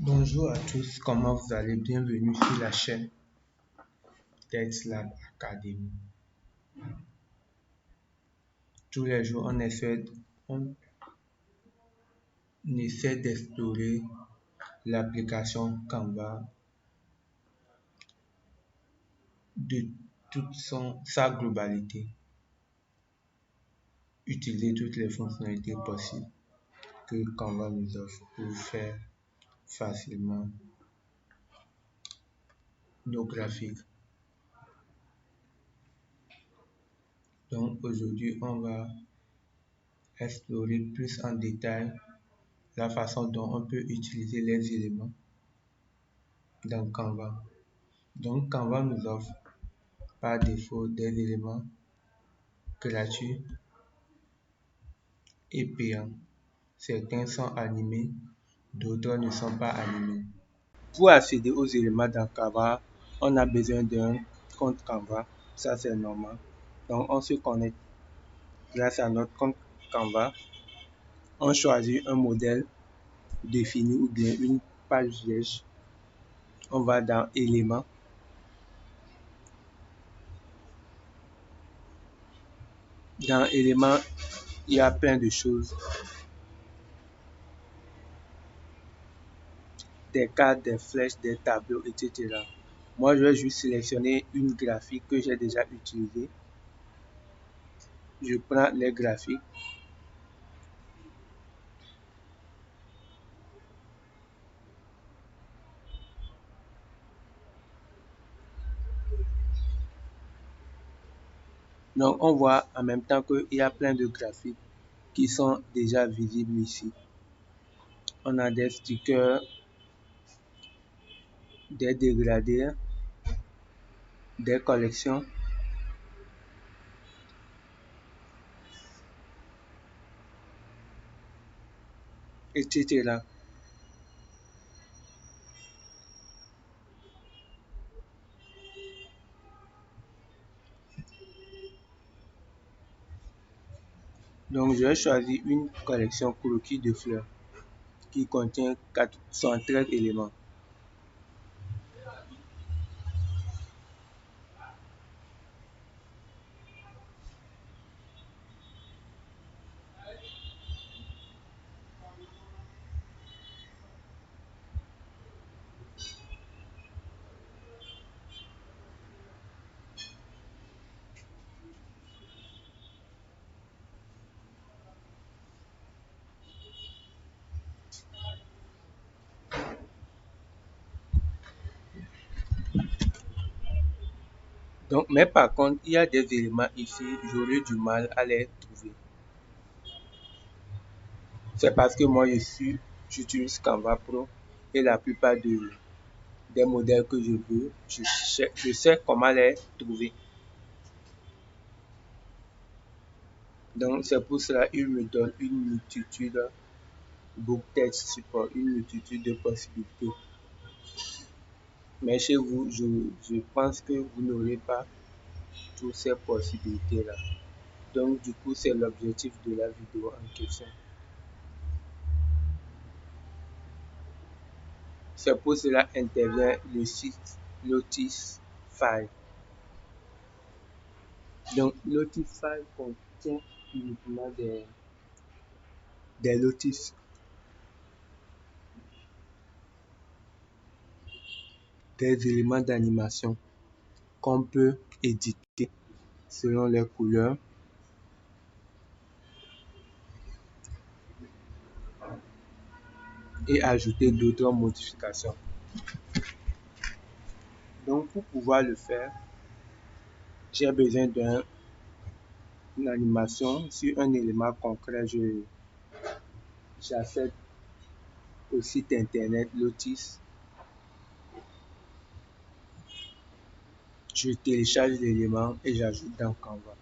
Bonjour à tous, comment vous allez? Bienvenue sur la chaîne TEDxLab Academy. Tous les jours, on essaie d'explorer l'application Canva de toute sa globalité, utiliser toutes les fonctionnalités possibles que Canva nous offre pour faire facilement nos graphiques. Donc aujourd'hui, on va explorer plus en détail la façon dont on peut utiliser les éléments dans Canva. Donc Canva nous offre par défaut des éléments gratuits et payants. Certains sont animés, d'autres ne sont pas animés. Pour accéder aux éléments dans Canva, on a besoin d'un compte Canva, ça c'est normal. Donc on se connecte grâce à notre compte Canva. On choisit un modèle défini ou bien une page vierge. On va dans éléments. Dans éléments, il y a plein de choses. Des cartes, des flèches, des tableaux, etc. Moi, je vais juste sélectionner une graphique que j'ai déjà utilisée. Je prends les graphiques. Donc, on voit en même temps qu'il y a plein de graphiques qui sont déjà visibles ici. On a des stickers, des dégradés, des collections, etc. Donc, je vais choisir une collection croquis de fleurs qui contient 413 éléments. Donc, mais par contre, il y a des éléments ici, j'aurais du mal à les trouver. C'est parce que moi, j'utilise Canva Pro et la plupart des modèles que je veux, je sais comment les trouver. Donc, c'est pour cela qu'il me donne une multitude, Book Text Support, une multitude de possibilités. Mais chez vous, je pense que vous n'aurez pas toutes ces possibilités-là. Donc, du coup, c'est l'objectif de la vidéo en question. C'est pour cela intervient le site Lotify. Donc, Lotify contient uniquement des lotifs, des éléments d'animation qu'on peut éditer selon les couleurs et ajouter d'autres modifications. Donc, pour pouvoir le faire, j'ai besoin d'une animation sur un élément concret. J'accède au site internet Lotis. Je télécharge l'élément et j'ajoute dans Canva.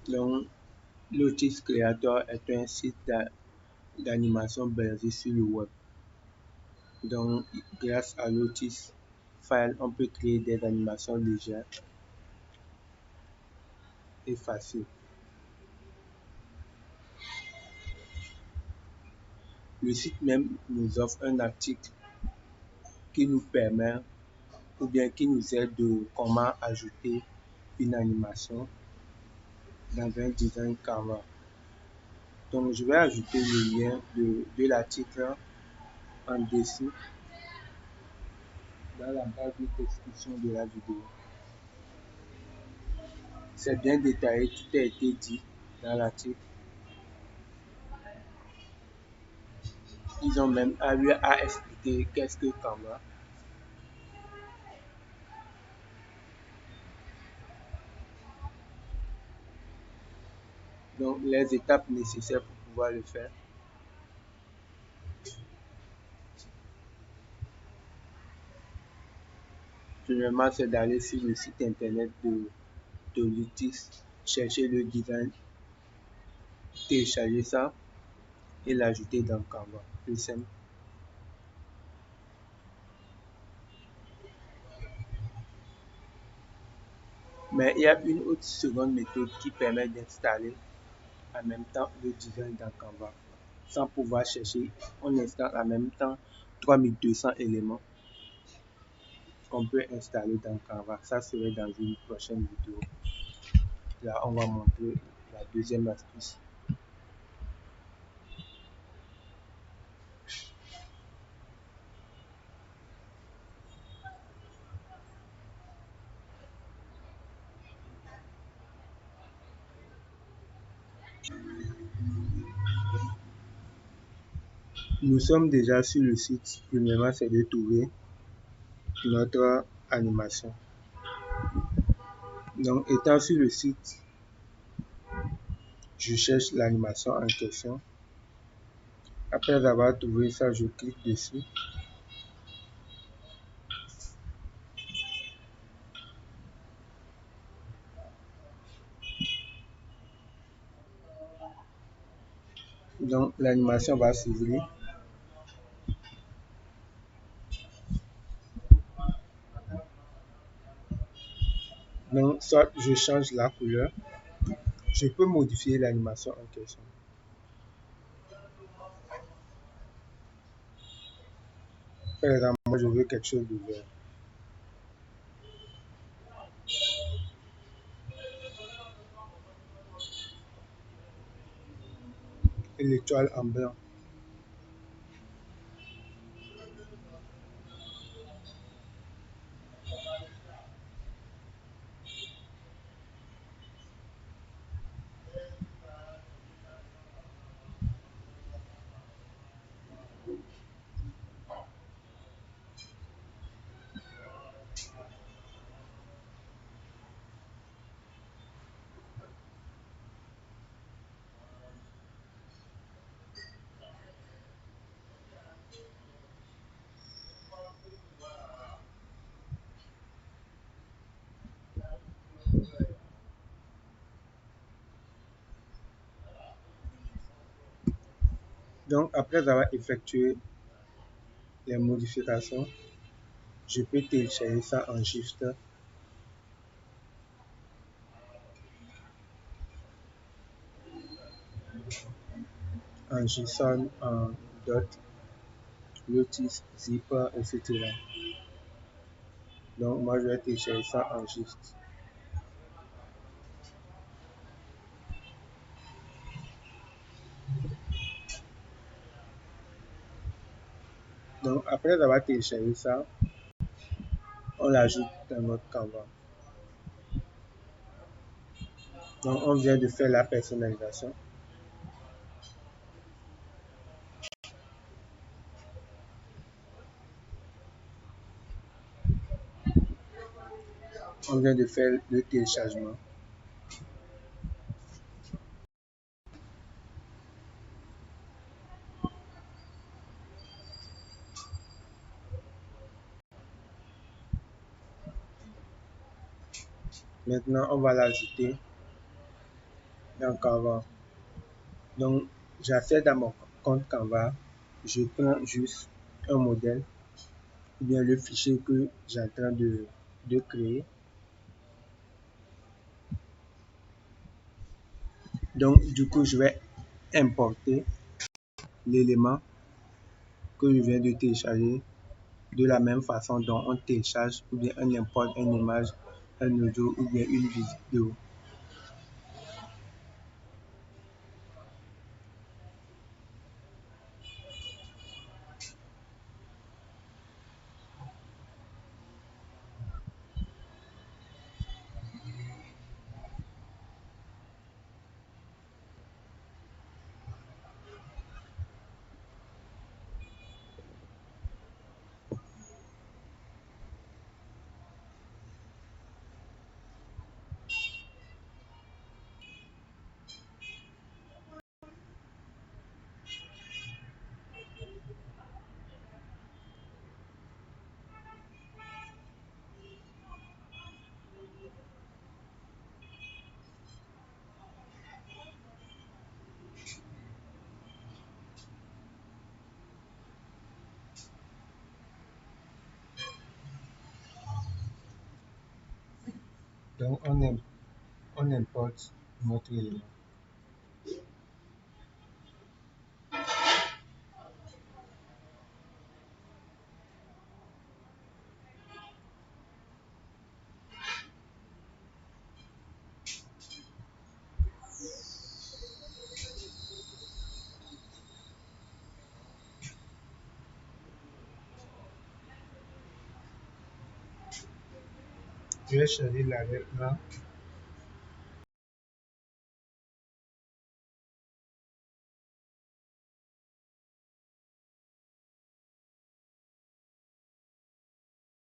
Donc, Lotus Creator est un site d'animation basé sur le web. Donc, grâce à Lotus File, on peut créer des animations légères et faciles. Le site même nous offre un article qui nous permet ou bien qui nous aide de comment ajouter une animation dans un design Canva. Donc, je vais ajouter le lien de l'article en dessous dans la barre de description de la vidéo. C'est bien détaillé, tout a été dit dans l'article. Ils ont même eu à expliquer qu'est-ce que Canva. Donc, les étapes nécessaires pour pouvoir le faire. Premièrement, c'est d'aller sur le site internet de Lotus, chercher le design, télécharger ça et l'ajouter dans Canva. Plus simple. Mais il y a une autre seconde méthode qui permet d'installer en même temps le design dans Canva. Sans pouvoir chercher, on installe en même temps 3200 éléments qu'on peut installer dans Canva. Ça serait dans une prochaine vidéo. Là, on va montrer la deuxième astuce. Nous sommes déjà sur le site. Premièrement, c'est de trouver notre animation. Donc, étant sur le site, je cherche l'animation en question. Après avoir trouvé ça, je clique dessus. Donc, l'animation va s'ouvrir. Donc, soit je change la couleur, je peux modifier l'animation en question. Par exemple, moi, je veux quelque chose de vert. Et l'étoile en blanc. Donc, après avoir effectué les modifications, je peux télécharger ça en Shift, en JSON, en Dot, Lotus, Zip, etc. Donc, moi, je vais télécharger ça en Shift. Donc, après avoir téléchargé ça, on l'ajoute dans notre Canva. Donc, on vient de faire la personnalisation. On vient de faire le téléchargement. Maintenant, on va l'ajouter dans Canva. Donc, j'accède à mon compte Canva, je prends juste un modèle, ou bien le fichier que j'ai en train de créer. Donc, du coup, je vais importer l'élément que je viens de télécharger de la même façon dont on télécharge ou bien on importe une image, un audio ou bien une vidéo. Donc, on importe notre élément. Je vais choisir l'arrière-plan